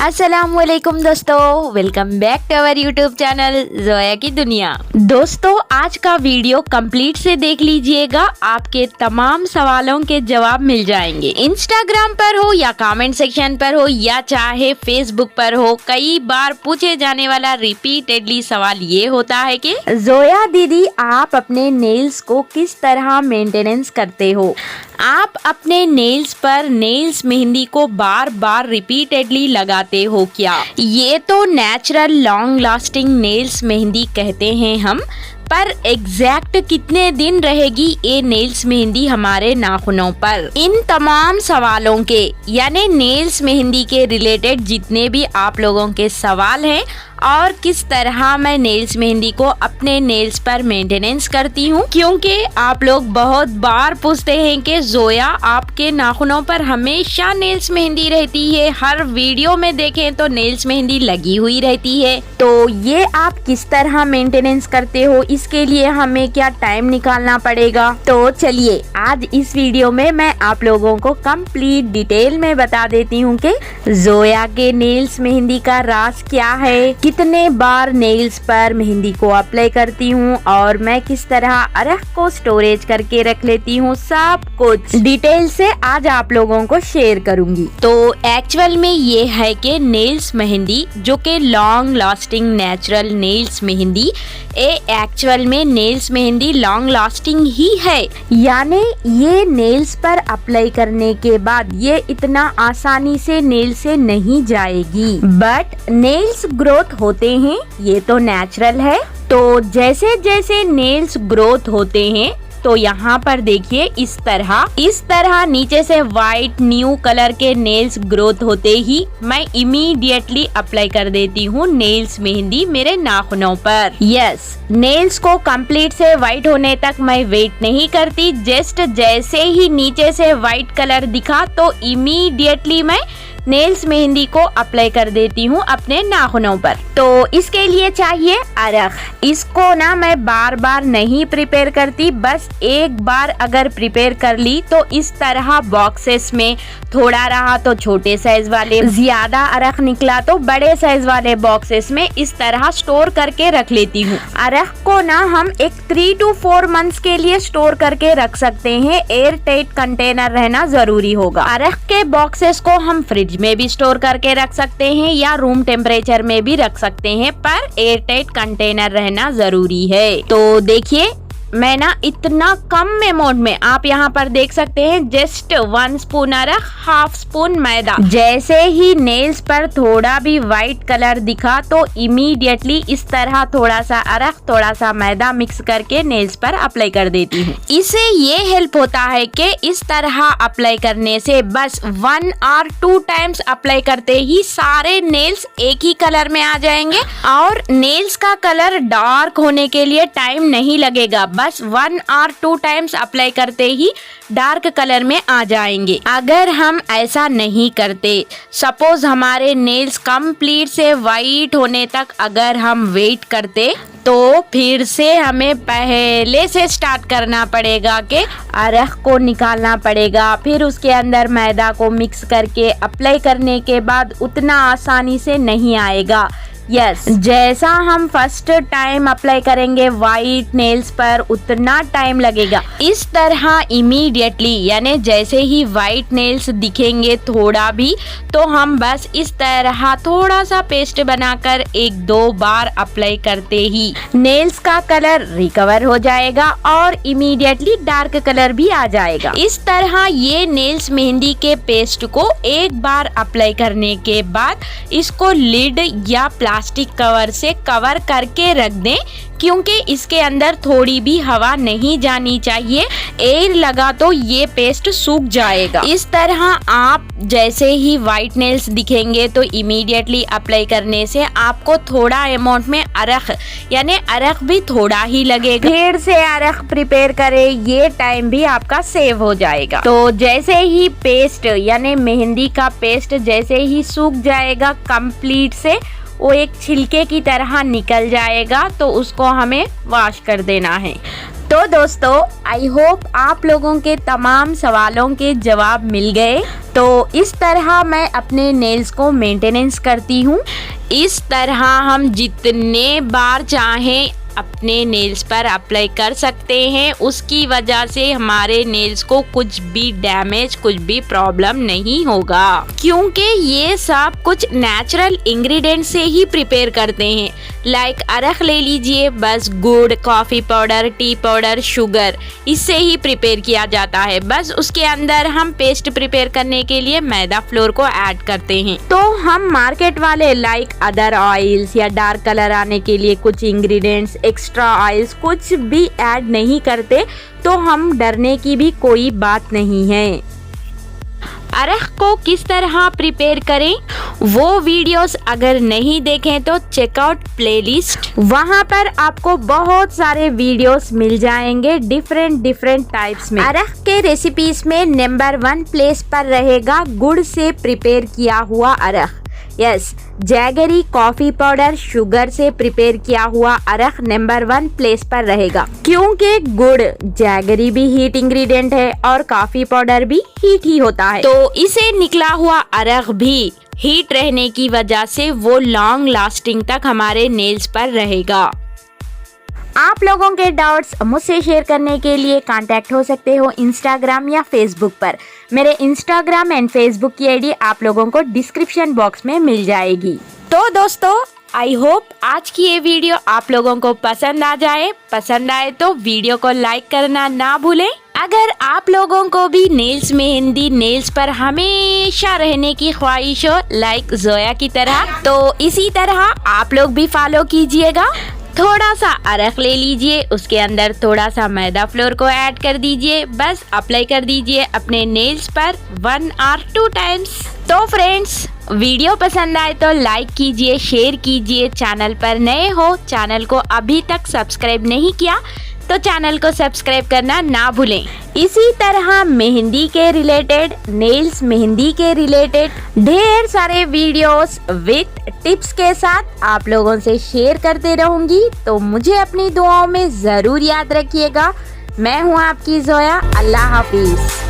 अस्सलामुअलैकुम दोस्तों, welcome back to our YouTube channel Zoya की दुनिया। दोस्तों, आज का वीडियो कंप्लीट से देख लीजिएगा, आपके तमाम सवालों के जवाब मिल जाएंगे। इंस्टाग्राम पर हो या कमेंट सेक्शन पर हो या चाहे फेसबुक पर हो, कई बार पूछे जाने वाला रिपीटेडली सवाल ये होता है कि जोया दीदी, आप अपने नेल्स को किस तरह मेंटेनेंस करते हो? आप अपने नेल्स पर नेल्स मेहंदी को बार बार रिपीटेडली लगाते हो क्या? ये तो natural long lasting nails mehndi कहते हैं हम, पर एग्जैक्ट कितने दिन रहेगी ये नेल्स मेहंदी हमारे नाखूनों पर? इन तमाम सवालों के यानी नेल्स मेहंदी के रिलेटेड जितने भी आप लोगों के सवाल हैं और किस तरह मैं नेल्स मेहंदी को अपने नेल्स पर मेंटेनेंस करती हूँ, क्योंकि आप लोग बहुत बार पूछते हैं कि जोया, आपके नाखूनों पर हमेशा नेल्स मेहंदी रहती है, हर वीडियो में देखें तो नेल्स मेहंदी लगी हुई रहती है, तो ये आप किस तरह मेंटेनेंस करते हो? इसके लिए हमें क्या टाइम निकालना पड़ेगा? तो चलिए आज इस वीडियो में मैं आप लोगों को कंप्लीट डिटेल में बता देती हूँ कि जोया के नेल्स मेहंदी का राज क्या है, कितने बार नेल्स पर मेहंदी को अप्लाई करती हूँ और मैं किस तरह अरख को स्टोरेज करके रख लेती हूँ, सब कुछ डिटेल से आज आप लोगों को शेयर करूंगी। तो एक्चुअल में ये है कि नेल्स मेहंदी जो कि long lasting natural nails mehndi, actual में नेल्स मेहंदी लॉन्ग लास्टिंग ही है, यानी ये नेल्स पर अप्लाई करने के बाद ये इतना आसानी से नेल से नहीं जाएगी, बट नेल्स ग्रोथ होते हैं, ये तो नेचुरल है। तो जैसे जैसे नेल्स ग्रोथ होते हैं तो यहाँ पर देखिए इस तरह नीचे से वाइट न्यू कलर के नेल्स ग्रोथ होते ही मैं इमीडिएटली अप्लाई कर देती हूँ नेल्स मेहंदी मेरे नाखूनों पर। यस, नेल्स को कंप्लीट से वाइट होने तक मैं वेट नहीं करती, जस्ट जैसे ही नीचे से वाइट कलर दिखा तो इमीडिएटली मैं नेल्स मेहंदी को अप्लाई कर देती हूँ अपने नाखूनों पर। तो इसके लिए चाहिए अरख। इसको ना मैं बार बार नहीं प्रिपेयर करती, बस एक बार अगर प्रिपेयर कर ली तो इस तरह बॉक्सेस में, थोड़ा रहा तो छोटे साइज वाले, ज्यादा अरख निकला तो बड़े साइज वाले बॉक्सेस में इस तरह स्टोर करके रख लेती हूँ। अरख को ना हम एक 3 to 4 मंथ्स के लिए स्टोर करके रख सकते हैं, एयर टाइट कंटेनर रहना जरूरी होगा। अरख के बॉक्सेस को हम फ्रिज में भी स्टोर करके रख सकते हैं या रूम टेम्परेचर में भी रख सकते हैं, पर एयर टाइट कंटेनर रहना जरूरी है। तो देखिए मैं ना इतना कम अमाउंट में, आप यहाँ पर देख सकते हैं, जस्ट 1 स्पून अरख, 1/2 स्पून मैदा। जैसे ही नेल्स पर थोड़ा भी वाइट कलर दिखा तो इमीडिएटली इस तरह थोड़ा सा अरख, थोड़ा सा मैदा मिक्स करके नेल्स पर अप्लाई कर देती हूँ। इससे ये हेल्प होता है कि इस तरह अप्लाई करने से बस 1 or 2 टाइम्स अप्लाई करते ही सारे नेल्स एक ही कलर में आ जाएंगे और नेल्स का कलर डार्क होने के लिए टाइम नहीं लगेगा, बस 1 or 2 टाइम्स अप्लाई करते ही डार्क कलर में आ जाएंगे। अगर हम ऐसा नहीं करते, सपोज हमारे नेल्स कंप्लीट से वाइट होने तक अगर हम वेट करते, तो फिर से हमें पहले से स्टार्ट करना पड़ेगा कि अरख को निकालना पड़ेगा, फिर उसके अंदर मैदा को मिक्स करके अप्लाई करने के बाद उतना आसानी से नहीं आएगा। यस, जैसा हम फर्स्ट टाइम अप्लाई करेंगे वाइट नेल्स पर उतना टाइम लगेगा। इस तरह इमीडिएटली यानी जैसे ही वाइट नेल्स दिखेंगे थोड़ा भी, तो हम बस इस तरह थोड़ा सा पेस्ट बनाकर 1-2 बार अप्लाई करते ही नेल्स का कलर रिकवर हो जाएगा और इमीडिएटली डार्क कलर भी आ जाएगा। इस तरह ये नेल्स मेहंदी के पेस्ट को एक बार अप्लाई करने के बाद इसको लिड या प्लास्टिक कवर से कवर करके रख दें, क्योंकि इसके अंदर थोड़ी भी हवा नहीं जानी चाहिए, एयर लगा तो ये पेस्ट सूख जाएगा। इस तरह आप जैसे ही वाइट नेल्स दिखेंगे तो इमीडिएटली अप्लाई करने से आपको थोड़ा अमाउंट में अरख, यानी अरख भी थोड़ा ही लगेगा, फिर से अरख प्रिपेयर करें, ये टाइम भी आपका सेव हो जाएगा। तो जैसे ही पेस्ट यानी मेहंदी का पेस्ट जैसे ही सूख जाएगा कंप्लीट से, वो एक छिलके की तरह निकल जाएगा, तो उसको हमें वॉश कर देना है। तो दोस्तों, आई होप आप लोगों के तमाम सवालों के जवाब मिल गए। तो इस तरह मैं अपने नेल्स को मेंटेनेंस करती हूँ। इस तरह हम जितने बार चाहें अपने नेल्स पर अप्लाई कर सकते हैं। उसकी वजह से हमारे नेल्स को कुछ भी डैमेज, कुछ भी प्रॉब्लम नहीं होगा, क्योंकि ये सब कुछ नेचुरल इंग्रेडिएंट से ही प्रिपेयर करते हैं। लाइक अरख ले लीजिए, बस गुड़, coffee powder, T powder, sugar, इससे ही प्रिपेयर किया जाता है। बस उसके अंदर हम पेस्ट प्रिपेयर करने के लिए मैदा फ्लोर को ऐड करते हैं। तो हम मार्केट वाले लाइक अदर ऑयल्स या डार्क कलर आने के लिए कुछ इंग्रेडिएंट्स, एक्स्ट्रा ऑयल्स कुछ भी ऐड नहीं करते, तो हम डरने की भी कोई बात नहीं है। अरख को किस तरह प्रिपेयर करें वो वीडियोस अगर नहीं देखें तो चेकआउट प्लेलिस्ट, वहां पर आपको बहुत सारे वीडियोस मिल जाएंगे डिफरेंट टाइप्स में। अरख के रेसिपीज में नंबर 1 प्लेस पर रहेगा गुड़ से प्रिपेयर किया हुआ अरख। Yes, jaggery, coffee powder, sugar से प्रिपेयर किया हुआ अरख नंबर 1 प्लेस पर रहेगा, क्योंकि गुड़, जैगरी भी हीट इंग्रेडिएंट है और कॉफी पाउडर भी हीट ही होता है। तो इसे निकला हुआ अरख भी हीट रहने की वजह से वो लॉन्ग लास्टिंग तक हमारे नेल्स पर रहेगा। आप लोगों के डाउट्स मुझसे शेयर करने के लिए कांटेक्ट हो सकते हो इंस्टाग्राम या फेसबुक पर। मेरे इंस्टाग्राम एंड फेसबुक की आईडी आप लोगों को डिस्क्रिप्शन बॉक्स में मिल जाएगी। तो दोस्तों, आई होप आज की ये वीडियो आप लोगों को पसंद आ जाए। पसंद आए तो वीडियो को लाइक करना ना भूलें। अगर आप लोगों को भी नेल्स मेहंदी, नेल्स पर हमेशा रहने की ख्वाहिश हो लाइक जोया की तरह, तो इसी तरह आप लोग भी फॉलो कीजिएगा। थोड़ा सा अरख ले लीजिए, उसके अंदर थोड़ा सा मैदा फ्लोर को ऐड कर दीजिए, बस अप्लाई कर दीजिए अपने नेल्स पर 1 और 2 टाइम्स। तो फ्रेंड्स, वीडियो पसंद आए तो लाइक कीजिए, शेयर कीजिए। चैनल पर नए हो, चैनल को अभी तक सब्सक्राइब नहीं किया तो चैनल को सब्सक्राइब करना ना भूलें। इसी तरह मेहंदी के रिलेटेड, नेल्स मेहंदी के रिलेटेड ढेर सारे वीडियोस विद टिप्स के साथ आप लोगों से शेयर करते रहूंगी। तो मुझे अपनी दुआओं में जरूर याद रखिएगा। मैं हूँ आपकी जोया। अल्लाह हाफिज।